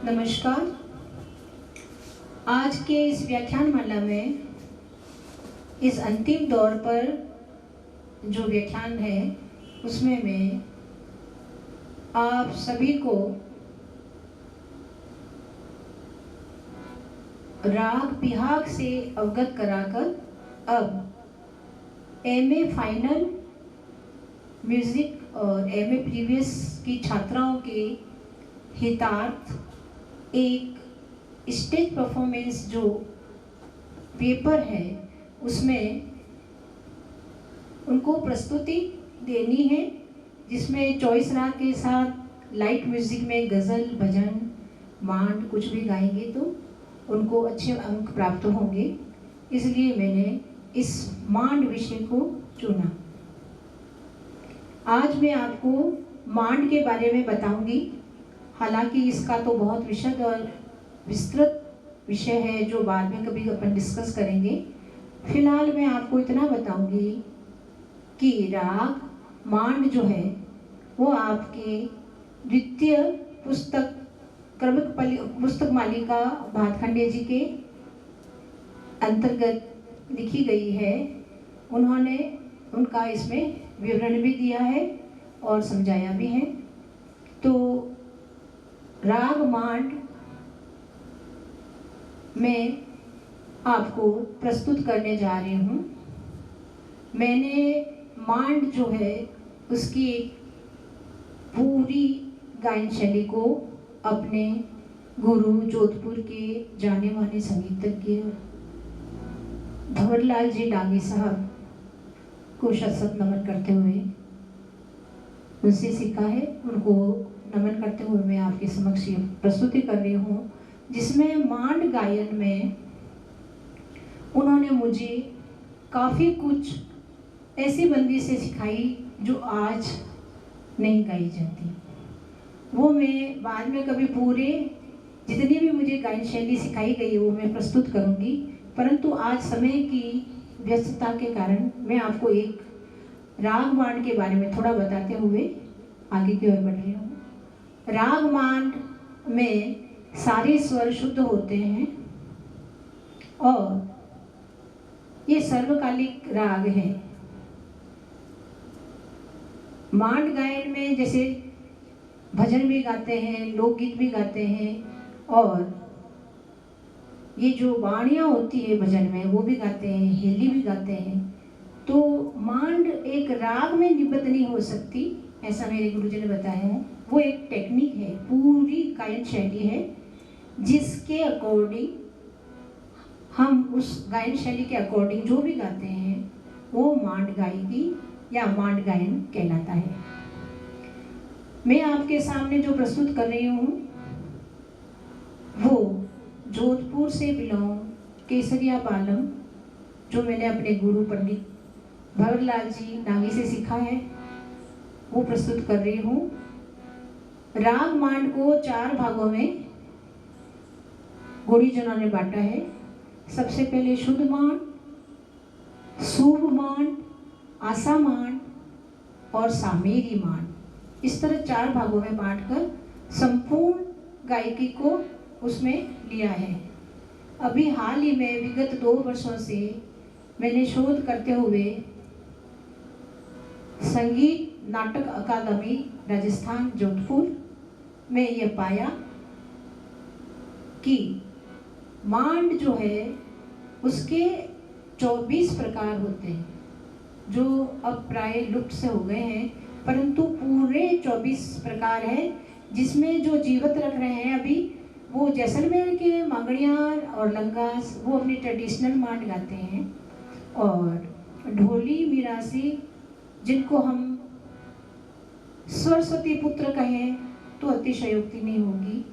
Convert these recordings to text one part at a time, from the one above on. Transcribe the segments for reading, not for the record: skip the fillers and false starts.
नमस्कार। आज के इस व्याख्यान माला में इस अंतिम दौर पर जो व्याख्यान है उसमें मैं आप सभी को राग बिहाग से अवगत कराकर अब एमए फाइनल म्यूजिक और एमए प्रीवियस की छात्राओं के हितार्थ एक स्टेज परफॉर्मेंस जो पेपर है उसमें उनको प्रस्तुति देनी है, जिसमें चॉइस राग के साथ लाइट म्यूजिक में गज़ल, भजन, मांड कुछ भी गाएंगे तो उनको अच्छे अंक प्राप्त होंगे। इसलिए मैंने इस मांड विषय को चुना। आज मैं आपको मांड के बारे में बताऊंगी। हालांकि इसका तो बहुत विशद और विस्तृत विषय है जो बाद में कभी अपन डिस्कस करेंगे। फिलहाल मैं आपको इतना बताऊंगी कि राग मांड जो है वो आपके द्वितीय पुस्तक क्रमिक पुस्तक मालिका भातखंडे जी के अंतर्गत लिखी गई है। उन्होंने उनका इसमें विवरण भी दिया है और समझाया भी है। तो राग मांड मैं आपको प्रस्तुत करने जा रही हूँ। मैंने मांड जो है उसकी पूरी गायन शैली को अपने गुरु जोधपुर के जाने माने संगीतज्ञ भंवरलाल जी डांगी साहब को शत नमन करते हुए उनसे सीखा है। उनको नमन करते हुए मैं आपके समक्ष ये प्रस्तुति कर रही हूँ, जिसमें मांड गायन में उन्होंने मुझे काफ़ी कुछ ऐसी बंदिशें सिखाई जो आज नहीं गाई जाती। वो मैं बाद में कभी पूरे जितनी भी मुझे गायन शैली सिखाई गई है वो मैं प्रस्तुत करूँगी, परंतु आज समय की व्यस्तता के कारण मैं आपको एक राग मांड के बारे में थोड़ा बताते हुए आगे की ओर बढ़ रही हूँ। राग मांड में सारे स्वर शुद्ध होते हैं और ये सर्वकालिक राग है। मांड गायन में जैसे भजन भी गाते हैं, लोकगीत भी गाते हैं और ये जो वाणियाँ होती है भजन में वो भी गाते हैं, हेली भी गाते हैं। तो मांड एक राग में निबद्ध नहीं हो सकती, ऐसा मेरे गुरुजी ने बताया है। वो एक टेक्निक है, पूरी गायन शैली है जिसके अकॉर्डिंग हम उस गायन शैली के अकॉर्डिंग जो भी गाते हैं वो मांड गायकी या मांड गायन कहलाता है। मैं आपके सामने जो प्रस्तुत कर रही हूँ वो जोधपुर से बिलोंग केसरिया बालम जो मैंने अपने गुरु पंडित भंवरलाल जी डांगी से सीखा है वो प्रस्तुत कर रही हूँ। राग मांड को 4 भागों में गुणीजनों ने बांटा है। सबसे पहले शुद्ध मांड, शुभ मांड, आसा मांड और सामेरी मांड, इस तरह 4 भागों में बांटकर संपूर्ण गायकी को उसमें लिया है। अभी हाल ही में विगत 2 वर्षों से मैंने शोध करते हुए संगीत नाटक अकादमी राजस्थान जोधपुर में यह पाया कि मांड जो है उसके 24 प्रकार होते हैं जो अब प्राय लुप्त से हो गए हैं, परंतु पूरे 24 प्रकार हैं जिसमें जो जीवित रख रहे हैं अभी वो जैसलमेर के मांगड़ियार और लंगास वो अपनी ट्रेडिशनल मांड गाते हैं। और ढोली मिरासी जिनको हम सरस्वती पुत्र कहें तो अतिशयोक्ति नहीं होगी,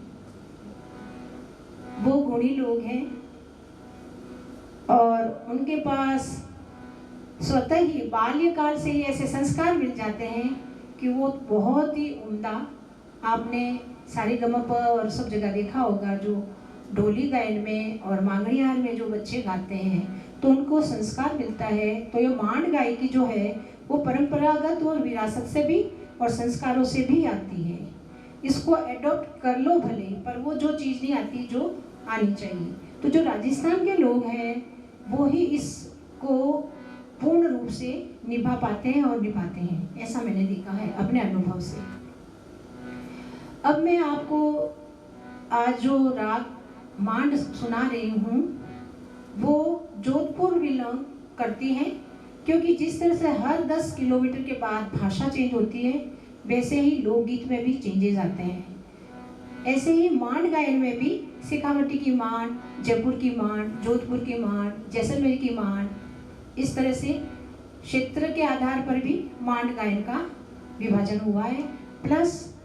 वो गुणी लोग हैं और उनके पास स्वतः ही बाल्यकाल से ही ऐसे संस्कार मिल जाते हैं कि वो बहुत ही उम्दा। आपने सारेगमप और सब जगह देखा होगा जो ढोली गायन में और मांगड़ियार में जो बच्चे गाते हैं तो उनको संस्कार मिलता है। तो ये मांड गायकी जो है वो परंपरागत और विरासत से भी और संस्कारों से भी आती है। इसको एडॉप्ट कर लो भले, पर वो जो चीज़ नहीं आती जो आनी चाहिए। तो जो राजस्थान के लोग हैं वो ही इसको पूर्ण रूप से निभा पाते हैं और निभाते हैं, ऐसा मैंने देखा है अपने अनुभव से। अब मैं आपको आज जो राग मांड सुना रही हूँ वो जोधपुर बिलोंग करती हैं, क्योंकि जिस तरह से हर 10 किलोमीटर के बाद भाषा चेंज होती है वैसे ही लोकगीत में भी चेंजेस आते हैं। ऐसे ही मांड गायन में भी शेखावटी की मांड, जयपुर की मांड, जोधपुर की मांड, जैसलमेर की मांड, इस तरह से क्षेत्र के आधार पर भी मांड गायन का विभाजन हुआ है, प्लस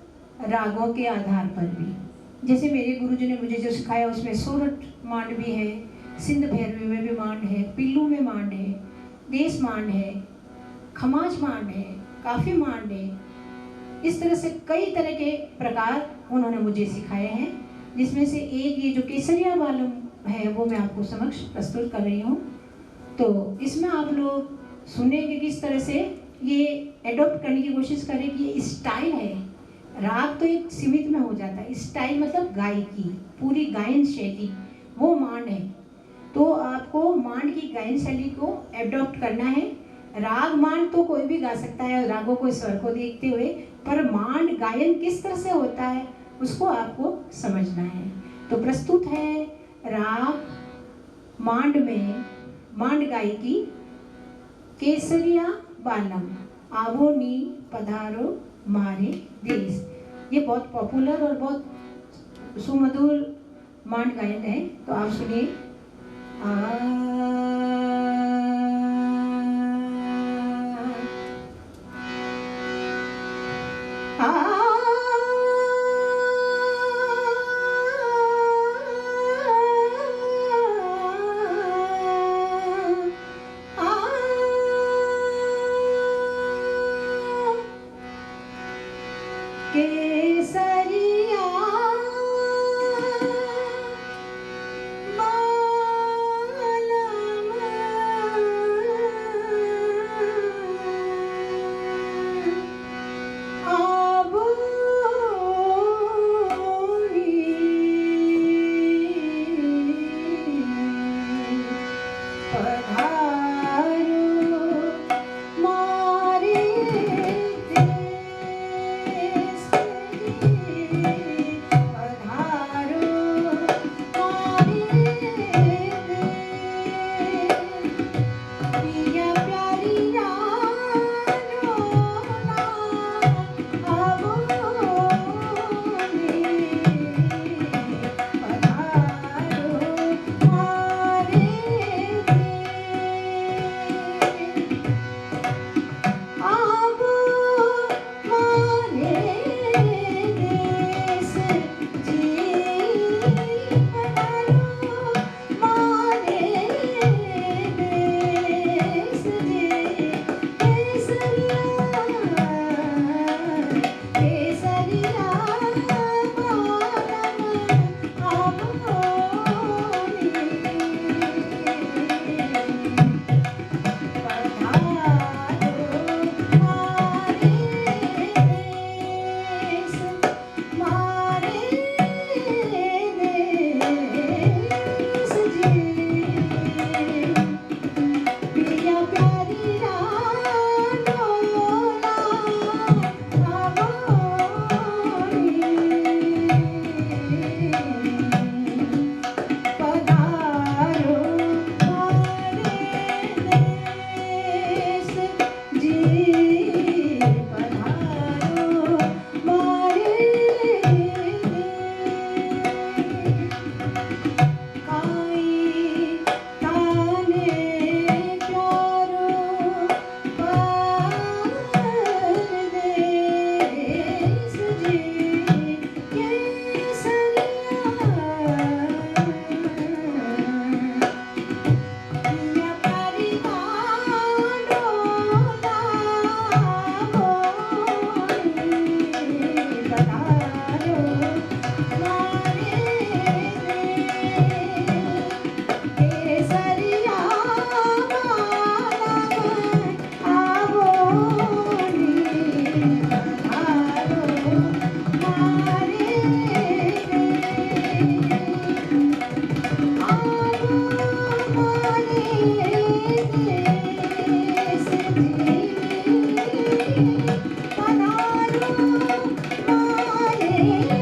रागों के आधार पर भी। जैसे मेरे गुरुजी ने मुझे जो सिखाया उसमें सोरठ मांड भी है, सिंध भैरवी में भी मांड है, पिल्लू में मांड है, देश मांड है, खमाज मांड है, काफी मांड है। इस तरह से कई तरह के प्रकार उन्होंने मुझे सिखाए हैं, जिसमें से एक ये जो केसरिया बालम है वो मैं आपको समक्ष प्रस्तुत कर रही हूँ। तो इसमें आप लोग सुनेंगे किस तरह से ये एडॉप्ट करने की कोशिश करें कि ये स्टाइल है। राग तो एक सीमित में हो जाता है, स्टाइल मतलब गायकी, पूरी गायन शैली वो मांड है। तो आपको मांड की गायन शैली को एडॉप्ट करना है। राग मांड तो कोई भी गा सकता है रागों को स्वर को देखते हुए, पर मांड गायन किस तरह से होता है उसको आपको समझना है। तो प्रस्तुत है राग मांड में मांड गायकी केसरिया बालम आवो नी पधारो मारे देश। ये बहुत पॉपुलर और बहुत सुमधुर मांड गायन है, तो आप सुनिए। केसरिया बालम तेरी